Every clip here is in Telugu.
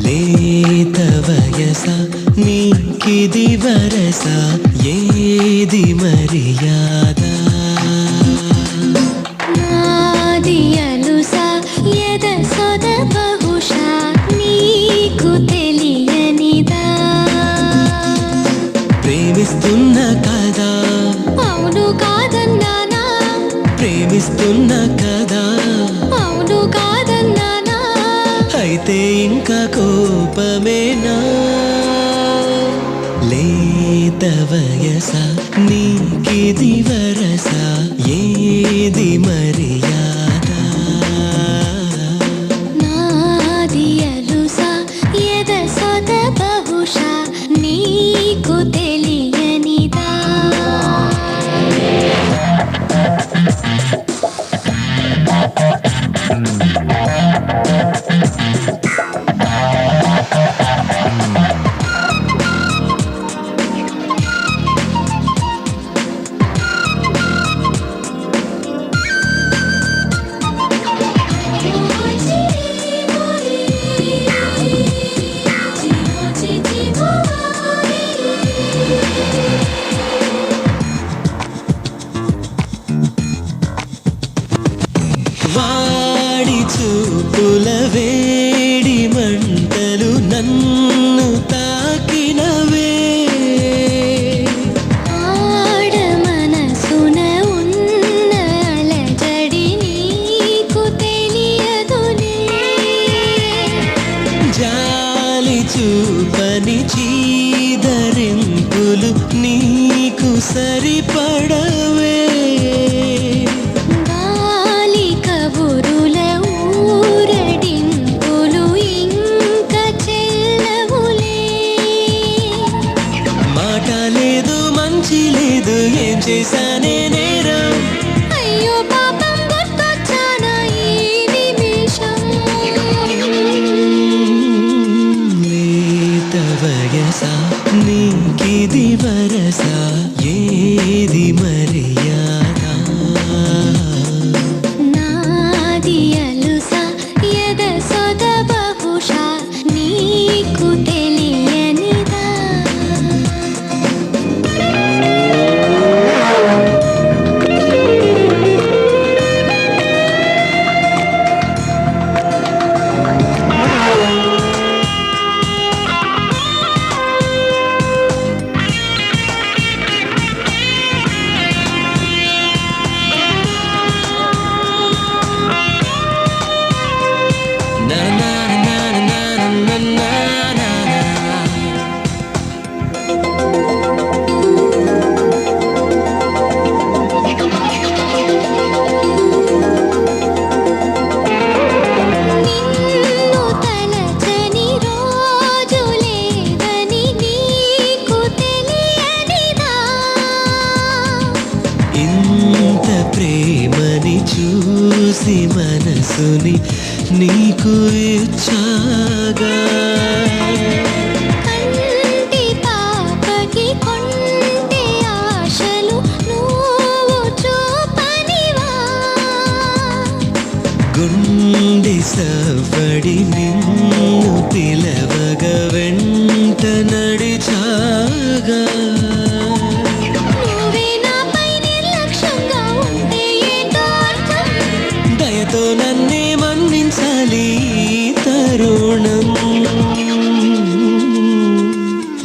లేత వయస నీకిది వరస ఏది మర్యాద నాది అలుసా ఎద సొద బహుశా నీకు తెలియనిదా ప్రేమిస్తున్న కదా అవును కాదన్నానా ప్రేమిస్తున్న కదా అవును కాదన్నానా అయితే ఇంకా కోపమేనా లేత వయస నీకిది వరస ఏది మర్యాద నాది అలుసా ఎద సొద బహుశా నీకు తెలియనిదా వాడి చూపుల వేడి మంటలు నన్ను తాకినవే ఆడ మనసున ఉన్న అలజడి నీకు తెలియదులే జాలి చూపని చీదరింపులు నీకు సరిపడవే గాలి కబురుల ఊరడింపులు ఇంక చెల్లవులే మాట లేదు మంచి లేదు ఏం చేశానే నేరం అయ్యో పాపం గుర్తొచ్చానా ఈ నిమిషం లేత వయస నీకిది వరస ఏది మర్యాద నాది అలుసా ఎద సొద బహుశా నీకు తెలియనిదా నా నా నా నా నా నా నా నా. నిన్ను తలచని రోజు లేదని నీకు తెలియనిదా ఇంత ప్రేమని చూసి మనసుని నీకు ఇచ్చాగా కంటి పాపకి కొంటే ఆశలు నువ్వు చూపనివా గుండె సవ్వడి నిన్ను పిలవగ వెంట నడిచాగా నువ్వే నాపై నిర్లక్ష్యంగా ఉంటే ఏంటో అర్థం దయతో నన్నే మన్నించాలి ఈ తరుణం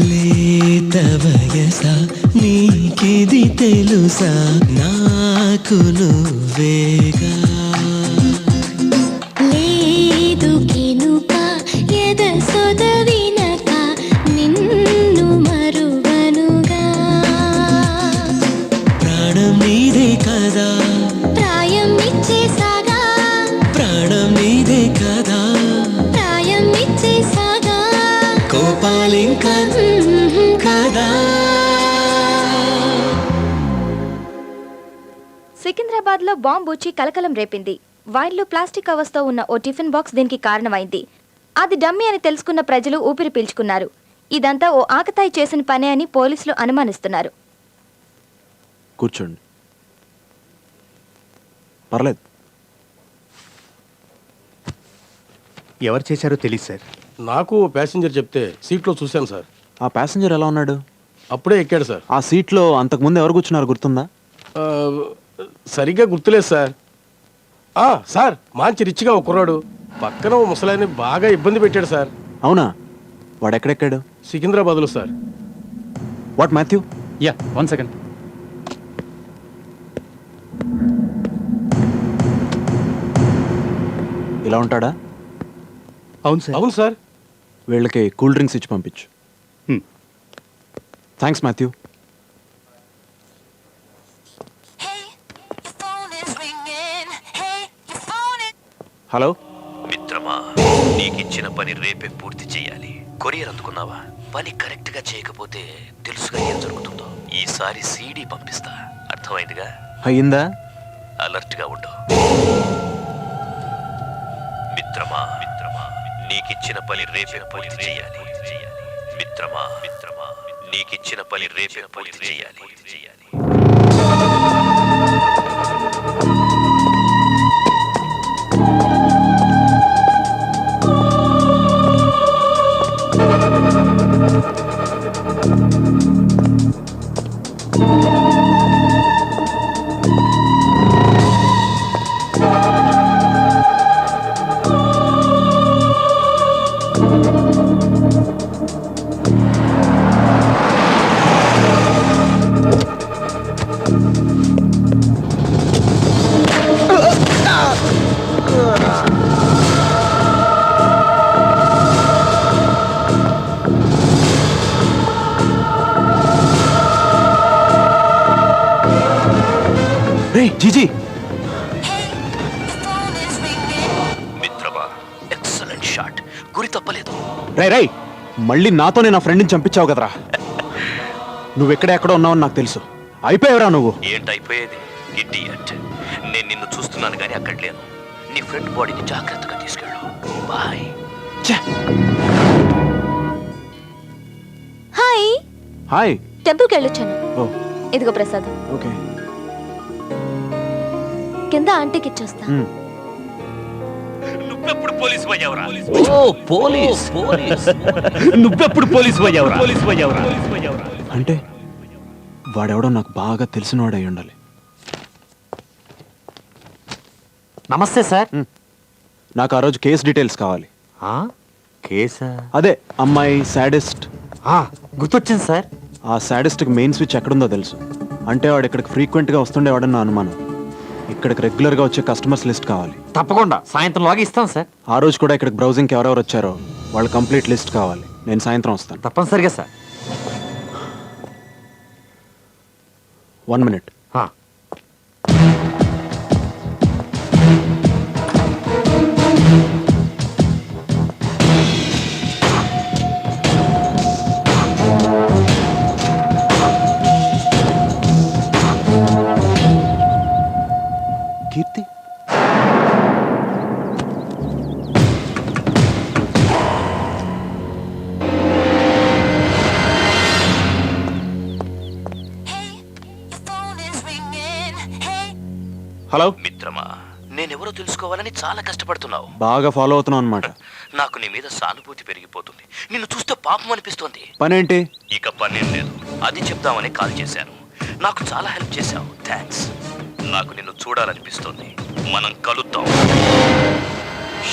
లేత వయస నీకిది తెలుసా నాకు నువ్వేగా లేదు కినుక ఎద సొద వినక నిన్ను మరువనుగా ప్రాణం నీదే కదా ప్రాయం ఇచ్చేసాగా ప్రాణం నీదే కదా ప్రాయం ఇచ్చేసాగా కోపాలింకా కదా సికింద్రాబాద్లో బాంబు వచ్చి కలకలం రేపింది. వైర్లు ప్లాస్టిక్ కవర్స్తో ఉన్న ఓ టిఫిన్ బాక్స్ దీనికి కారణమైంది. అది డమ్మీ అని తెలుసుకున్న ప్రజలు ఊపిరి పీల్చుకున్నారు. ఇదంతా ఓ ఆకతాయి చేసిన పనే అని పోలీసులు అనుమానిస్తున్నారు. కూర్చోండి. పర్లేదు. ఎవరు చేశారో తెలియదు సార్. నాకు ప్యాసింజర్ చెప్తే సీట్లో చూశాను సార్. ఆ ప్యాసింజర్ ఎలా ఉన్నాడు? అప్పుడే ఎక్కాడు సార్. ఆ సీట్లో అంతకుముందు ఎవరు కూర్చున్నారు గుర్తుందా? ఆ, సరిగ్గా గుర్తులేదు సార్. సార్ మంచి రిచ్గా ఒక కుర్రాడు పక్కన ఓ ముసలాయని బాగా ఇబ్బంది పెట్టాడు సార్. అవునా? వాడు ఎక్కడెక్కాడు? సికింద్రాబాద్లో sir. What Matthew? Yeah 1 second. ఇలా ఉంటాడా? అవును సార్. అవును సార్. వీళ్ళకి కూల్ డ్రింక్స్ ఇచ్చి పంపించు. Thanks Matthew. హలో మిత్రమా, నీకిచ్చిన పని రేపే పూర్తి చేయాలి. కొరియర్ అందుకున్నావా? పని కరెక్ట్ గా చేయకపోతే తెలుసుగా ఏం జరుగుతుందో. ఈసారి సీడీ పంపిస్తా, అర్థమైందిగా? అయ్యిందా? అలర్ట్ గా ఉండు మిత్రమా. నీకిచ్చిన పని రేపే పూర్తి చేయాలి. మిత్రమా, నీకిచ్చిన పని రేపే పూర్తి చేయాలి. జీజీ, మిత్రమా, ఎక్సలెంట్ షాట్. గురి తప్పలేదు. రై మళ్ళీ నాతోనే నా ఫ్రెండ్ని చంపించావు కదరా. నువ్వెక్కడెక్కడో ఉన్నావని నాకు తెలుసు. అయిపోయావురా నువ్వు. ఏంటైపోయేది? ఇడియట్. నేను నిన్ను చూస్తున్నాను కానీ అక్కడ లేను. నీ ఫ్రెండ్ బాడీని జాగ్రత్తగా తీసుకెళ్ళు. బాయ్. హాయ్. హాయ్. టెంపుల్కి వెళ్ళొచ్చాను. ఓ ఇదిగో ప్రసాదం. ఓకే. కింద ఆంటీకి ఇచ్చేస్తా. నువ్వెప్పుడు పోలీసు అయ్యావురా? నువ్వెప్పుడు పోలీసు అయ్యావురా? అంటే వాడెవడో నాకు బాగా తెలిసినవాడు అయి ఉండాలి. నమస్తే సార్. నాకు ఆ రోజు కేస్ డీటెయిల్స్ కావాలి. కేసా? అదే అమ్మాయి సాడిస్ట్. గుర్తొచ్చింది సార్. ఆ సాడిస్ట్కి మెయిన్ స్విచ్ ఎక్కడుందో తెలుసు. అంటే వాడు ఇక్కడికి ఫ్రీక్వెంట్గా వస్తుండేవాడని నా అనుమానం. ఇక్కడికి రెగ్యులర్గా వచ్చే కస్టమర్స్ లిస్ట్ కావాలి. తప్పకుండా సాయంత్రంలోగా ఇస్తాం సార్. ఆ రోజు కూడా ఇక్కడికి బ్రౌజింగ్కి ఎవరెవరు వచ్చారో వాళ్ళ కంప్లీట్ లిస్ట్ కావాలి. నేను సాయంత్రం వస్తాను. తప్పనిసరిగా సార్. 1 minute. కీర్తి, హలో. మిత్రమా, నేనెవరో తెలుసుకోవాలని చాలా కష్టపడుతున్నావు. బాగా ఫాలో అవుతున్నావు అనమాట. నాకు నీ మీద సానుభూతి పెరిగిపోతుంది. నిన్ను చూస్తే పాపం అనిపిస్తోంది. పనేంటి? ఇక పనేం లేదు. అది చెప్దామని కాల్ చేశాను. నాకు చాలా హెల్ప్ చేశావు. థ్యాంక్స్. నాకు నిన్ను చూడాలనిపిస్తోంది. మనం కలుద్దాం.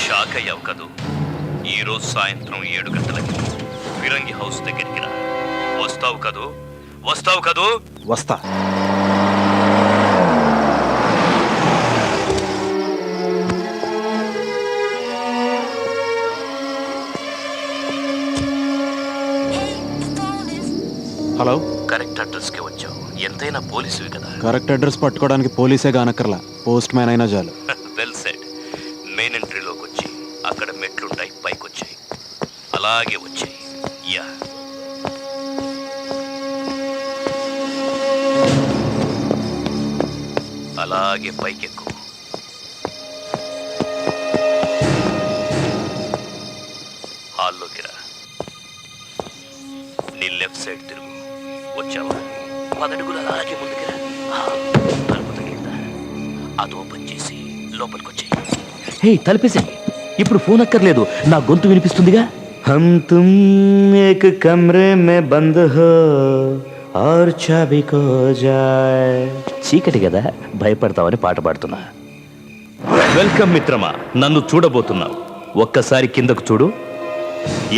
షాక్ అయ్యావు కదూ? ఈరోజు సాయంత్రం 7 గంటలకి ఫిరంగి హౌస్ దగ్గరికి రా. వస్తావు కదూ? వస్తా. హలో. కరెక్ట్ అడ్రస్ కి వచ్చావు. ఎంతైనా పోలీసువి కదా. కరెక్ట్ అడ్రస్ పట్టుకోవడానికి పోలీసే కానక్కర్లా, పోస్ట్ మ్యాన్ అయినా చాలు. Well said. మెయిన్ ఎంట్రీలోకి వచ్చి అక్కడ మెట్లుంటాయి, పైకి వచ్చాయి. అలాగే వచ్చాయి. యా. అలాగే పైకెక్కు. హాల్లోకి రా. నీ లెఫ్ట్ సైడ్ తిరుగు. వచ్చావా? 10 అడుగులు అలాగే ముందుకు రా. తలుపు తగిలిందా? అది ఓపెన్ చేసి లోపలికొచ్చి హే తలపేసి ఇప్పుడు ఫోన్ అక్కర్లేదు, నా గొంతు వినిపిస్తుందిగా. హమ్ తుమ్ ఏక్ కమ్రే మే బంద్ హో ఔర్ చాబీ ఖో జాయ్. చీకటి కదా, భయపడతావని పాట పాడుతున్నా. వెల్కమ్ మిత్రమా, నన్ను చూడబోతున్నావు. ఒక్కసారి కిందకు చూడు.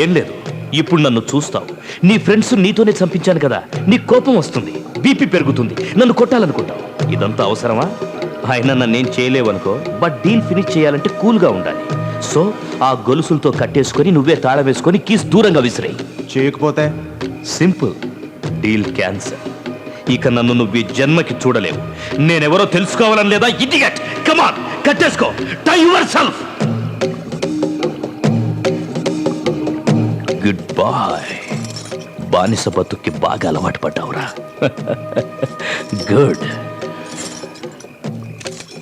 ఏం లేదు, ఇప్పుడు నన్ను చూస్తావు. నీ ఫ్రెండ్స్ నీతోనే చంపించాను కదా, నీ కోపం వస్తుంది, బీపీ పెరుగుతుంది, నన్ను కొట్టాలనుకుంటావు. ఇదంతా అవసరమా? అయినా నన్నేం చేయలేవనుకో, బట్ డీల్ ఫినిష్ చేయాలంటే కూల్గా ఉండాలి. సో ఆ గొలుసులతో కట్టేసుకొని నువ్వే తాళం వేసుకొని కీస్ దూరంగా విసిరేయి. చేయకపోతే సింపుల్, డీల్ క్యాన్సర్. ఇక నన్ను నువ్వు ఈ జన్మకి చూడలేవు. నేనెవరో తెలుసుకోవాలని లేదా? ఇడియట్, కమ్ ఆన్, కట్టేసుకో, tie yourself. Good boy. బానిస బతుక్కి బాగా అలవాటు పడ్డావురా. గుడ్.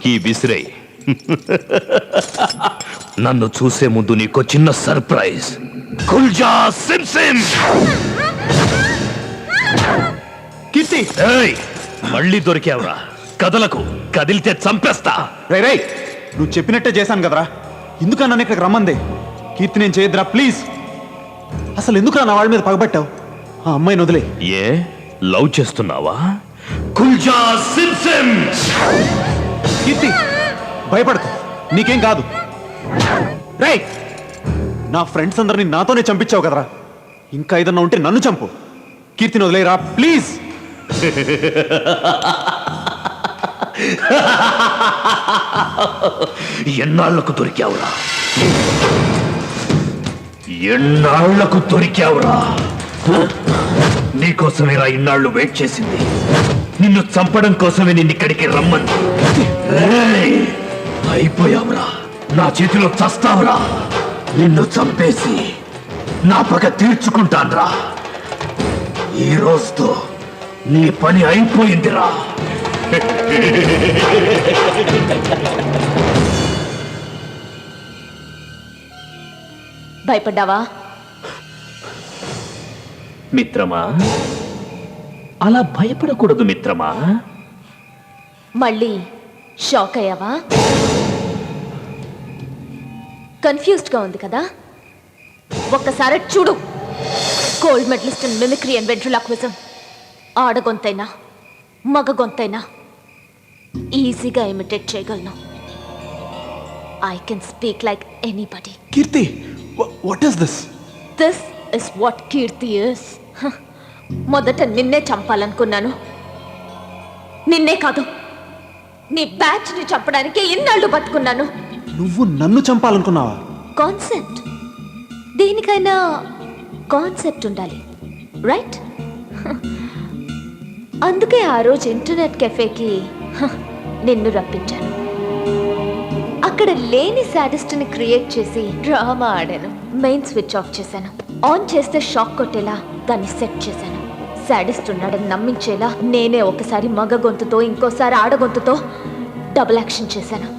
ఈ విసిరేయ్. నన్ను చూసే ముందు నీకో చిన్న సర్ప్రైజ్. కుల్జా సిమ్ సిమ్. కీర్తి, ఏయ్, మళ్ళీ దొరికావురా. కదలకు, కదిలితే చంపేస్తా. రే రే, నువ్వు చెప్పినట్టే చేశాను కదరా. ఎందుకన్నా నన్ను ఇక్కడికి రమ్మంది? కీర్తి నేను చేయద్దురా ప్లీజ్. అసలు ఎందుకురా నా వాళ్ళ మీద పగబట్టావు? ఆ అమ్మాయిని వదిలే. ఏ లవ్ చేస్తున్నావా? కుల్జా సిమ్ సిమ్. కీర్తి భయపడకు, నీకేం కాదు. రే, నా ఫ్రెండ్స్ అందరినీ నాతోనే చంపించావు కదరా. ఇంకా ఏదన్నా ఉంటే నన్ను చంపు. కీర్తిని వదిలేరా ప్లీజ్. ఎన్నాళ్లకు దొరికావురా? ఎన్నాళ్లకు దొరికావురా? నీకోసమేరా ఇన్నాళ్ళు వెయిట్ చేసింది. నిన్ను చంపడం కోసమే నిన్ను ఇక్కడికి రమ్మంది. రేయ్, అయిపోయావురా, నా చేతిలో చస్తావురా. నిన్ను చంపేసి నా పగ తీర్చుకుంటాన్రా. ఈ రోజుతో నీ పని అయిపోయిందిరా. భయపడ్డావా? మిత్రమా, అలా భయపడకూడదు మిత్రమా. మళ్ళీ షాక్ అయ్యావా? కన్ఫ్యూజ్డ్గా ఉంది కదా? ఒక్కసారి చూడు. Gold medalist in mimicry and ventriloquism. ఆడగొంతైనా మగ గొంతైనా ఈజీగా ఇమిటేట్ చేయగలను. I can speak like anybody. Keerthi, what is this? This is what Keerthi is. మొదట నిన్నే చంపాలనుకున్నాను. నిన్నే కాదు, నీ బ్యాచ్ని చంపడానికి ఇన్నాళ్ళు బతుకున్నాను. నువ్వు నన్ను చంపాలనుకున్నావా? కాన్సెప్ట్, దేనికైనా కాన్సెప్ట్ ఉండాలి, రైట్? అందుకే ఆ రోజు ఇంటర్నెట్ కెఫేకి నిన్ను రప్పించాను. అక్కడ లేని సాడిస్ట్ని క్రియేట్ చేసి డ్రామా ఆడాను. మెయిన్ స్విచ్ ఆఫ్ చేశాను. ఆన్ చేస్తే షాక్ కొట్టేలా దాన్ని సెట్ చేశాను. సాడిస్ట్ ఉన్నాడని నమ్మించేలా నేనే ఒకసారి మగ గొంతుతో ఇంకోసారి ఆడ గొంతుతో డబుల్ యాక్షన్ చేశాను.